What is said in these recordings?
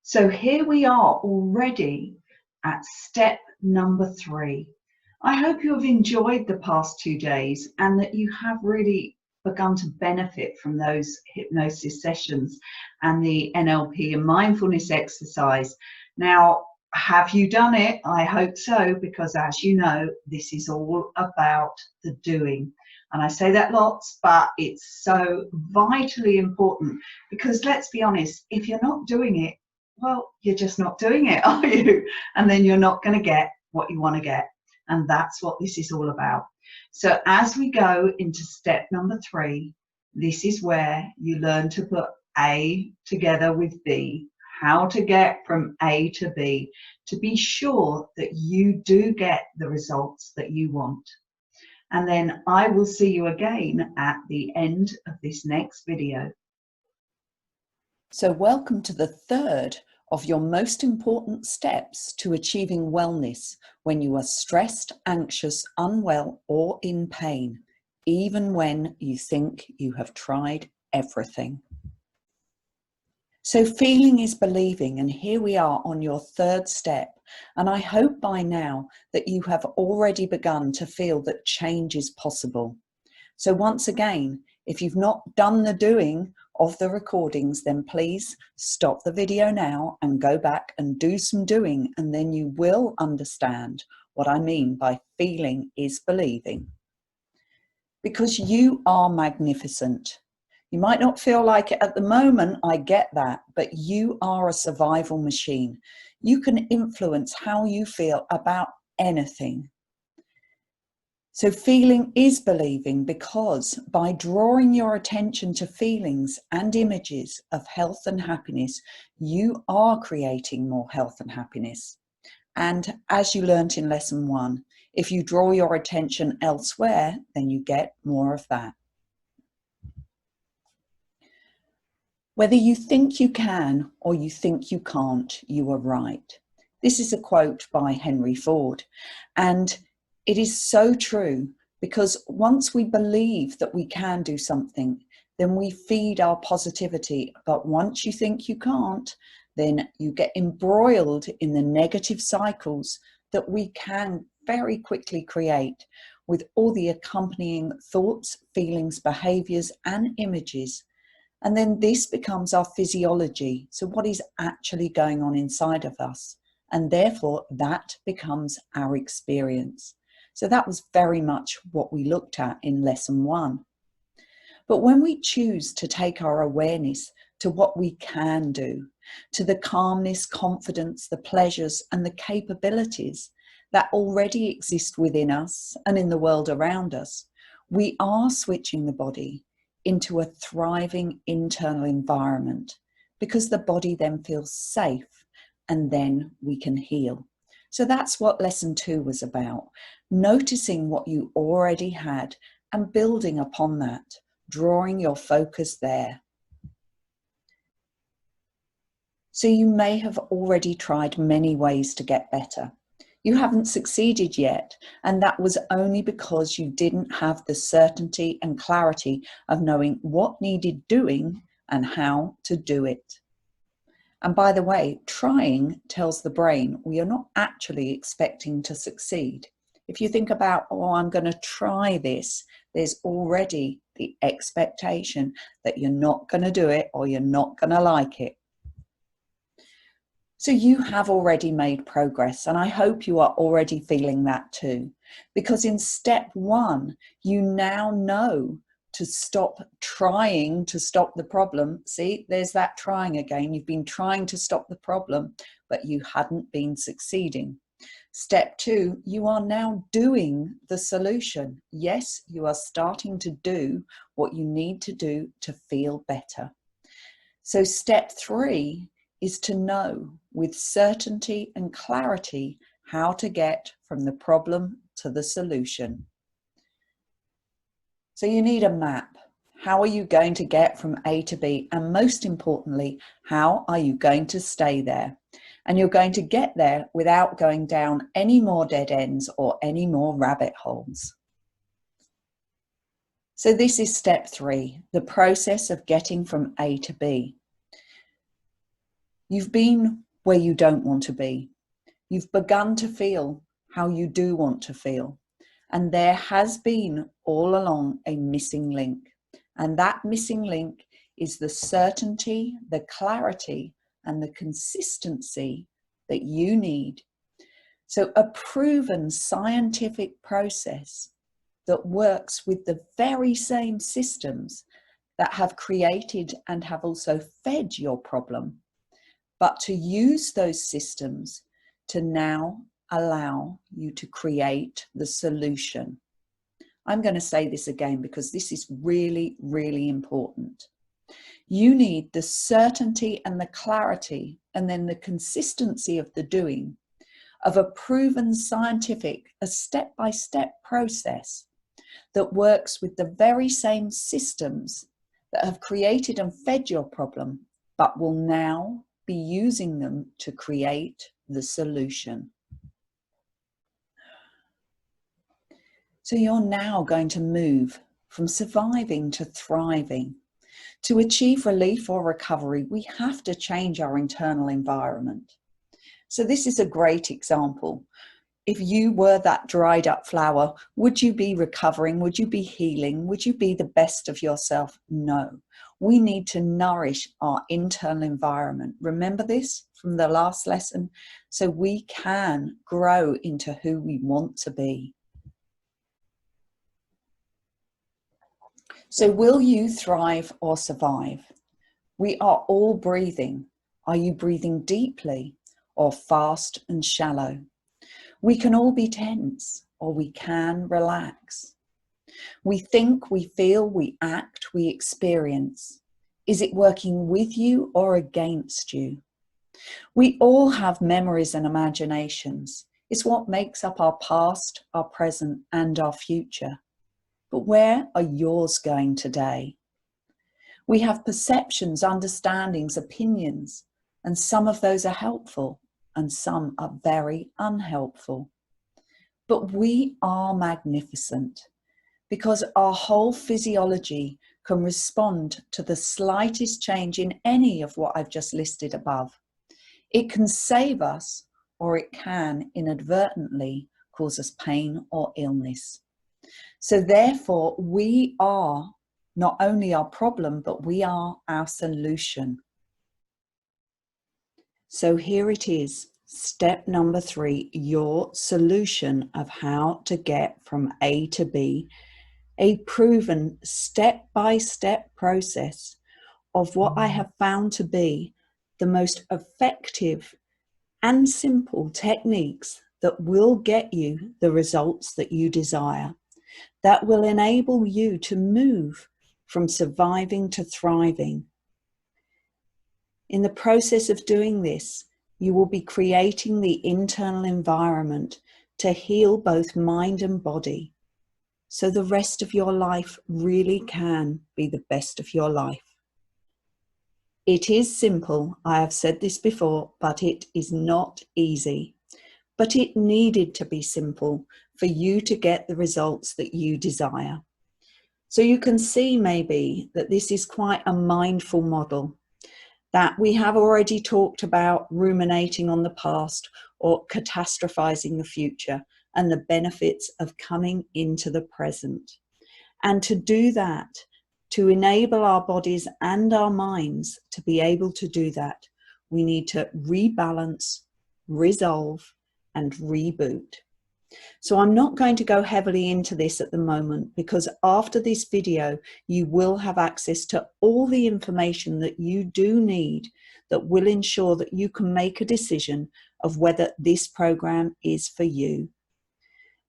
So here we are already at step number 3. I hope you have enjoyed the past 2 days and that you have really begun to benefit from those hypnosis sessions and the NLP and mindfulness exercise. Now, have you done it? I hope so, because as you know, this is all about the doing. And I say that lots, but it's so vitally important, because let's be honest, if you're not doing it, well, you're just not doing it, are you? And then you're not going to get what you want to get. And that's what this is all about. So as we go into step number 3, this is where you learn to put A together with B, how to get from A to B, to be sure that you do get the results that you want. And then I will see you again at the end of this next video. So welcome to the third of your most important steps to achieving wellness when you are stressed, anxious, unwell, or in pain, even when you think you have tried everything. So feeling is believing, and here we are on your third step. And I hope by now that you have already begun to feel that change is possible. So once again, if you've not done the doing of the recordings, then please stop the video now and go back and do some doing, and then you will understand what I mean by feeling is believing. Because you are magnificent. You might not feel like it at the moment, I get that, but you are a survival machine. You can influence how you feel about anything. So feeling is believing, because by drawing your attention to feelings and images of health and happiness, you are creating more health and happiness. And as you learnt in lesson 1, if you draw your attention elsewhere, then you get more of that. Whether you think you can or you think you can't, you are right. This is a quote by Henry Ford, and it is so true, because once we believe that we can do something, then we feed our positivity. But once you think you can't, then you get embroiled in the negative cycles that we can very quickly create, with all the accompanying thoughts, feelings, behaviors, and images. And then this becomes our physiology. So what is actually going on inside of us? And therefore that becomes our experience. So that was very much what we looked at in lesson 1. But when we choose to take our awareness to what we can do, to the calmness, confidence, the pleasures, and the capabilities that already exist within us and in the world around us, we are switching the body into a thriving internal environment, because the body then feels safe, and then we can heal. So that's what lesson 2 was about, noticing what you already had and building upon that, drawing your focus there. So you may have already tried many ways to get better. You haven't succeeded yet, and that was only because you didn't have the certainty and clarity of knowing what needed doing and how to do it. And by the way, trying tells the brain we are not actually expecting to succeed. If you think about, oh, I'm going to try this, there's already the expectation that you're not going to do it or you're not going to like it. So you have already made progress, and I hope you are already feeling that too. Because in step 1, you now know to stop trying to stop the problem. See, there's that trying again. You've been trying to stop the problem, but you hadn't been succeeding. Step 2, you are now doing the solution. Yes, you are starting to do what you need to do to feel better. So step 3 is to know with certainty and clarity how to get from the problem to the solution. So you need a map. How are you going to get from A to B? And most importantly, how are you going to stay there? And you're going to get there without going down any more dead ends or any more rabbit holes. So this is step 3, the process of getting from A to B. You've been where you don't want to be. You've begun to feel how you do want to feel. And there has been all along a missing link. And that missing link is the certainty, the clarity, and the consistency that you need. So a proven scientific process that works with the very same systems that have created and have also fed your problem, but to use those systems to now allow you to create the solution. I'm going to say this again because this is really, really important. You need the certainty and the clarity and then the consistency of the doing of a proven scientific, a step-by-step process that works with the very same systems that have created and fed your problem, but will now be using them to create the solution. So you're now going to move from surviving to thriving. To achieve relief or recovery, we have to change our internal environment. So this is a great example. If you were that dried up flower, would you be recovering? Would you be healing? Would you be the best of yourself? No. We need to nourish our internal environment. Remember this from the last lesson? So we can grow into who we want to be. So will you thrive or survive? We are all breathing. Are you breathing deeply or fast and shallow? We can all be tense, or we can relax. We think, we feel, we act, we experience. Is it working with you or against you? We all have memories and imaginations. It's what makes up our past, our present, and our future. But where are yours going today? We have perceptions, understandings, opinions, and some of those are helpful and some are very unhelpful. But we are magnificent because our whole physiology can respond to the slightest change in any of what I've just listed above. It can save us, or it can inadvertently cause us pain or illness. So therefore, we are not only our problem, but we are our solution. So here it is, step number 3, your solution of how to get from A to B, a proven step-by-step process of what I have found to be the most effective and simple techniques that will get you the results that you desire, that will enable you to move from surviving to thriving. In the process of doing this, you will be creating the internal environment to heal both mind and body, so the rest of your life really can be the best of your life. It is simple, I have said this before, but it is not easy. But it needed to be simple for you to get the results that you desire. So you can see maybe that this is quite a mindful model, that we have already talked about ruminating on the past or catastrophizing the future and the benefits of coming into the present. And to do that, to enable our bodies and our minds to be able to do that, we need to rebalance, resolve, and reboot. So I'm not going to go heavily into this at the moment, because after this video, you will have access to all the information that you do need that will ensure that you can make a decision of whether this program is for you.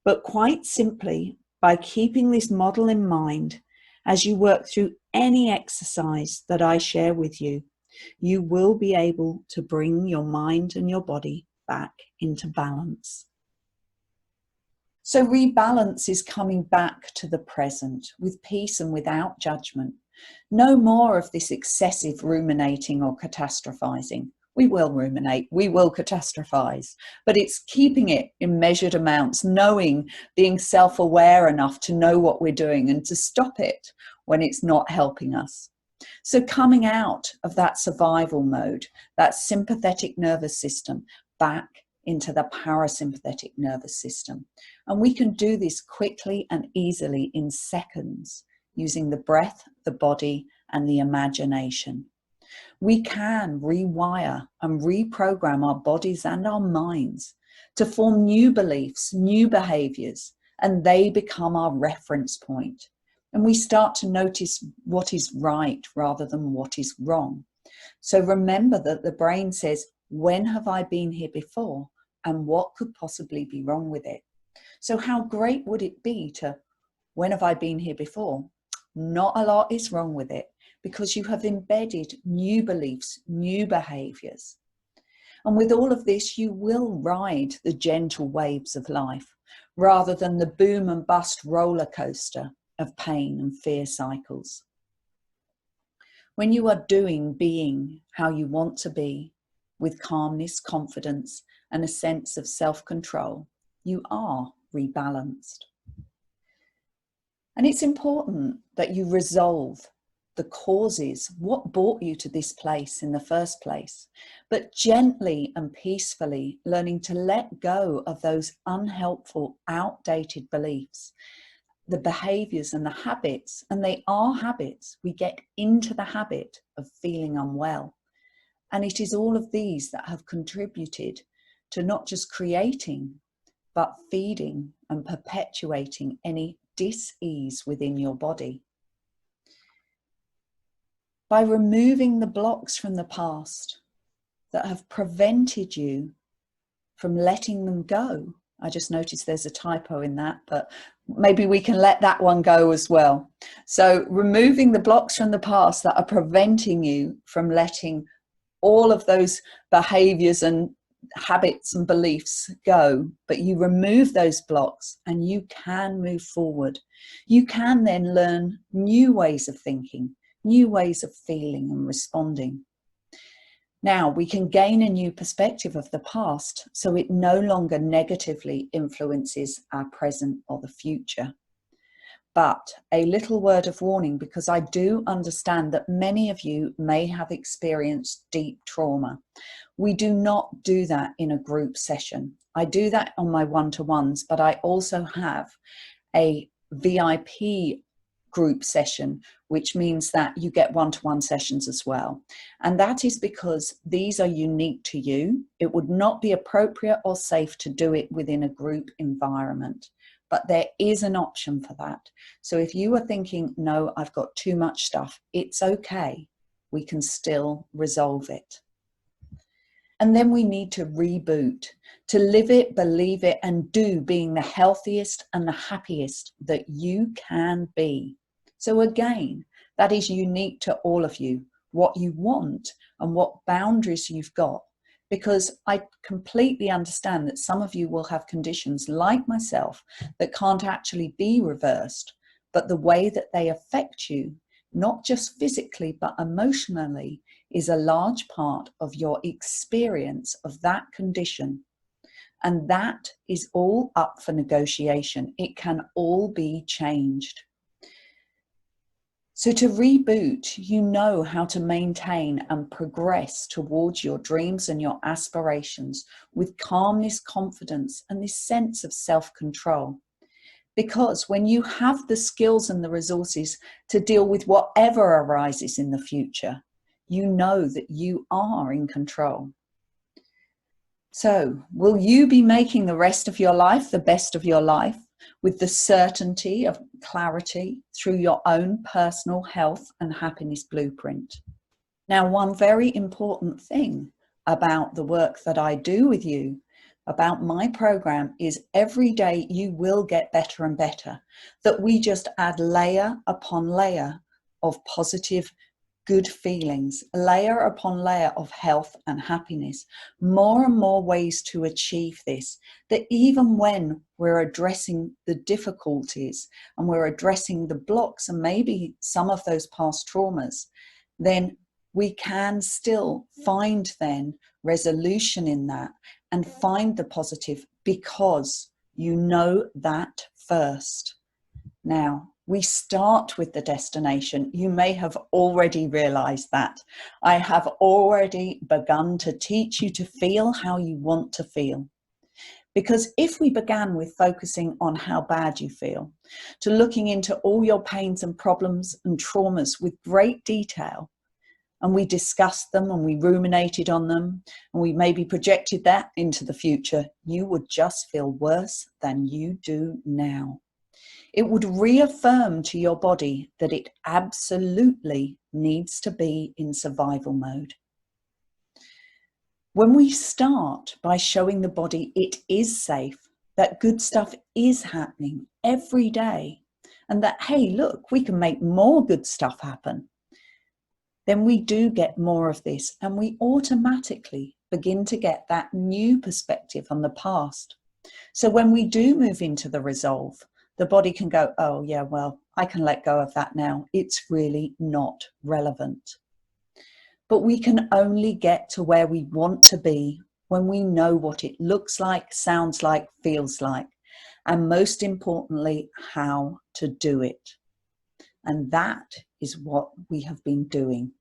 But quite simply, by keeping this model in mind, as you work through any exercise that I share with you, you will be able to bring your mind and your body back into balance. So rebalance is coming back to the present with peace and without judgment. No more of this excessive ruminating or catastrophizing. We will ruminate, we will catastrophize, but it's keeping it in measured amounts, knowing, being self-aware enough to know what we're doing and to stop it when it's not helping us. So coming out of that survival mode, that sympathetic nervous system, back into the parasympathetic nervous system. And we can do this quickly and easily in seconds using the breath, the body, and the imagination. We can rewire and reprogram our bodies and our minds to form new beliefs, new behaviors, and they become our reference point. And we start to notice what is right rather than what is wrong. So remember that the brain says, when have I been here before? And what could possibly be wrong with it? So how great would it be to, when have I been here before? Not a lot is wrong with it, because you have embedded new beliefs, new behaviors. And with all of this, you will ride the gentle waves of life rather than the boom and bust roller coaster of pain and fear cycles. When you are being how you want to be, with calmness, confidence, and a sense of self-control, you are rebalanced. And it's important that you resolve the causes, what brought you to this place in the first place, but gently and peacefully learning to let go of those unhelpful, outdated beliefs, the behaviors and the habits, and they are habits. We get into the habit of feeling unwell. And it is all of these that have contributed to not just creating, but feeding and perpetuating any dis-ease within your body. By removing the blocks from the past that have prevented you from letting them go. I just noticed there's a typo in that, but maybe we can let that one go as well. So removing the blocks from the past that are preventing you from letting all of those behaviors and habits and beliefs go, but you remove those blocks and you can move forward. You can then learn new ways of thinking, new ways of feeling and responding. Now we can gain a new perspective of the past so it no longer negatively influences our present or the future. But a little word of warning, because I do understand that many of you may have experienced deep trauma. We do not do that in a group session. I do that on my one-to-ones, but I also have a VIP group session, which means that you get one-to-one sessions as well. And that is because these are unique to you. It would not be appropriate or safe to do it within a group environment. But there is an option for that. So if you are thinking, no, I've got too much stuff, it's okay. We can still resolve it. And then we need to reboot, to live it, believe it, and do being the healthiest and the happiest that you can be. So again, that is unique to all of you, what you want and what boundaries you've got. Because I completely understand that some of you will have conditions like myself that can't actually be reversed, but the way that they affect you, not just physically, but emotionally, is a large part of your experience of that condition. And that is all up for negotiation. It can all be changed. So to reboot, you know how to maintain and progress towards your dreams and your aspirations with calmness, confidence, and this sense of self-control. Because when you have the skills and the resources to deal with whatever arises in the future, you know that you are in control. So, will you be making the rest of your life the best of your life with the certainty of clarity through your own personal health and happiness blueprint? Now, one very important thing about the work that I do with you, about my program, is every day you will get better and better, that we just add layer upon layer of positive, good feelings, layer upon layer of health and happiness, more and more ways to achieve this, that even when we're addressing the difficulties and we're addressing the blocks and maybe some of those past traumas, then we can still find then resolution in that and find the positive, because you know that first. Now, We start with the destination. You may have already realized that. I have already begun to teach you to feel how you want to feel. Because if we began with focusing on how bad you feel, to looking into all your pains and problems and traumas with great detail, and we discussed them and we ruminated on them, and we maybe projected that into the future, you would just feel worse than you do now. It would reaffirm to your body that it absolutely needs to be in survival mode. When we start by showing the body it is safe, that good stuff is happening every day, and that, hey, look, we can make more good stuff happen, then we do get more of this, and we automatically begin to get that new perspective on the past. So when we do move into the resolve, the body can go, oh yeah, well, I can let go of that now. It's really not relevant. But we can only get to where we want to be when we know what it looks like, sounds like, feels like, and most importantly, how to do it. And that is what we have been doing.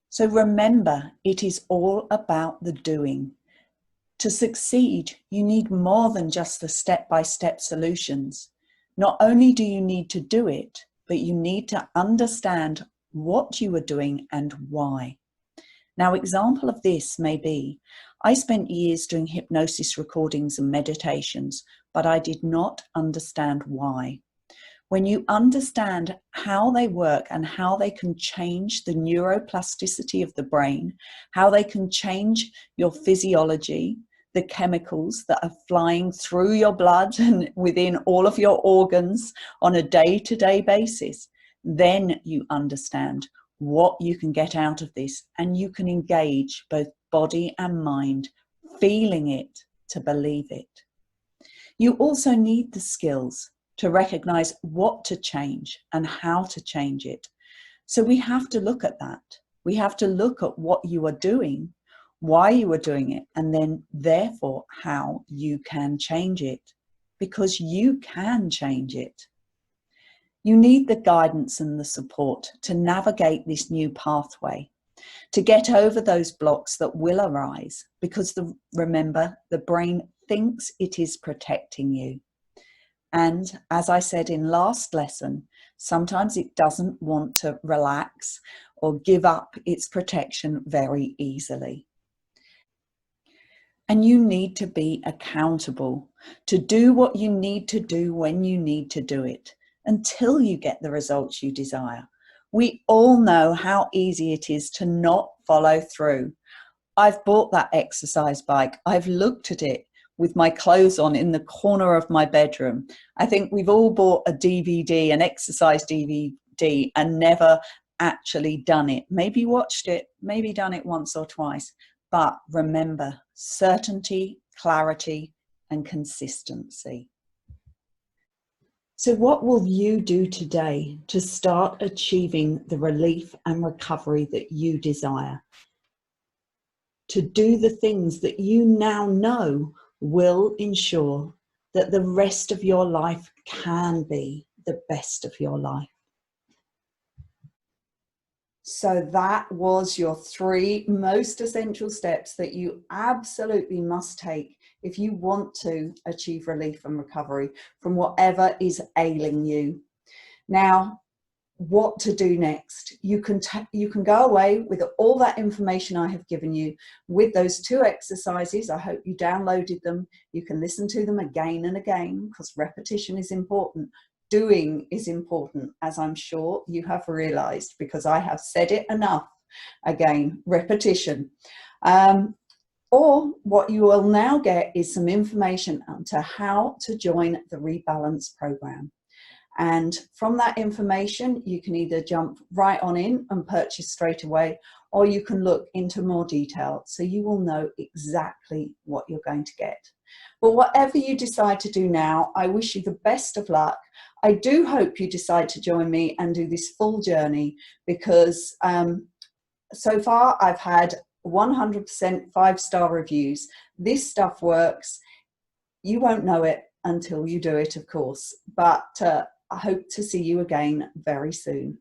So remember, it is all about the doing. To succeed, you need more than just the step-by-step solutions. Not only do you need to do it, but you need to understand what you are doing and why. Now, example of this may be, I spent years doing hypnosis recordings and meditations, but I did not understand why. When you understand how they work and how they can change the neuroplasticity of the brain, how they can change your physiology, the chemicals that are flying through your blood and within all of your organs on a day-to-day basis, then you understand what you can get out of this, and you can engage both body and mind, feeling it to believe it. You also need the skills to recognize what to change and how to change it. So we have to look at that. We have to look at what you are doing, why you are doing it, and then therefore how you can change it, because you can change it. You need the guidance and the support to navigate this new pathway, to get over those blocks that will arise, because remember, the brain thinks it is protecting you. And as I said in last lesson, sometimes it doesn't want to relax or give up its protection very easily. And you need to be accountable to do what you need to do when you need to do it, until you get the results you desire. We all know how easy it is to not follow through. I've bought that exercise bike. I've looked at it with my clothes on in the corner of my bedroom. I think we've all bought a DVD, an exercise DVD, and never actually done it. Maybe watched it, maybe done it once or twice. But remember, certainty, clarity, and consistency. So what will you do today to start achieving the relief and recovery that you desire? To do the things that you now know will ensure that the rest of your life can be the best of your life. So that was your 3 most essential steps that you absolutely must take if you want to achieve relief and recovery from whatever is ailing you. Now, what to do next? You can go away with all that information I have given you with those 2 exercises. I hope you downloaded them. You can listen to them again and again, because repetition is important. Doing is important, as I'm sure you have realized, because I have said it enough. Again, repetition. Or what you will now get is some information onto how to join the Rebalance program. And from that information, you can either jump right on in and purchase straight away, or you can look into more detail so you will know exactly what you're going to get. But whatever you decide to do now, I wish you the best of luck. I do hope you decide to join me and do this full journey, because so far I've had 100% 5-star reviews. This stuff works. You won't know it until you do it, of course. But I hope to see you again very soon.